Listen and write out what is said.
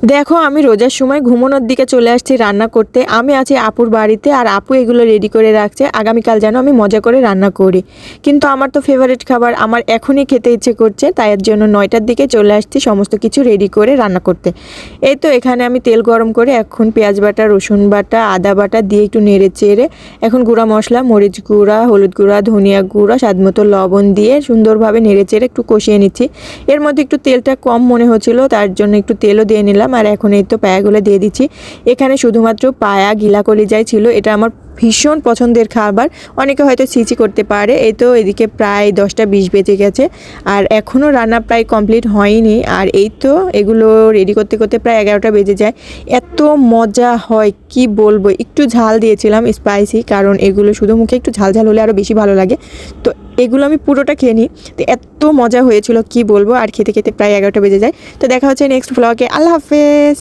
দেখো আমি রোজার সময় ঘুমানোর দিকে চলে আসছি রান্না করতে। আমি আছি আপুর বাড়িতে আর আপু এগুলো রেডি করে রাখছে আগামীকাল যেন আমি মজা করে রান্না করি। কিন্তু আমার তো ফেভারিট খাবার, আমার এখনই খেতে ইচ্ছে করছে, তাই এর জন্য 9টার দিকে চলে আসছি সমস্ত কিছু রেডি করে রান্না করতে। এই তো এখানে আমি তেল গরম করে এখন পেঁয়াজ বাটা, রসুন বাটা, আদা বাটা দিয়ে একটু নেড়ে চেড়ে এখন গুঁড়া মশলা, মরিচ গুঁড়া, হলুদ গুঁড়া, ধনিয়া গুঁড়া, স্বাদমতো লবণ দিয়ে সুন্দরভাবে নেড়ে চেড়ে একটু কষিয়ে নিচ্ছি। এর মধ্যে একটু তেলটা কম মনে হচ্ছিল, তার জন্য একটু তেলও দিয়ে নিলাম। আর এখন এই তো পায়াগুলো দিয়ে দিচ্ছি। এখানে শুধুমাত্র পায়া গিলা কলিজাই ছিল, এটা আমার ভীষণ পছন্দের খাবার। অনেকে হয়তো ছিচি করতে পারে। এই তো এদিকে প্রায় 10টা 20 বেজে গেছে আর এখনও রান্না প্রায় কমপ্লিট হয়নি। আর এই তো এগুলো রেডি করতে করতে প্রায় 11টা বেজে যায়। এত মজা হয় কি বলবো। একটু ঝাল দিয়েছিলাম স্পাইসি, কারণ এগুলো শুধু মুখে একটু ঝাল ঝাল হলে আরও বেশি ভালো লাগে। তো এগুলো আমি পুরোটা খেয়ে নিই। তো এত মজা হয়েছিল কি বলবো। আর খেতে খেতে প্রায় 11টা বেজে যায়। তো দেখা হচ্ছে নেক্সট ব্লগে। আল্লাহ হাফেজ।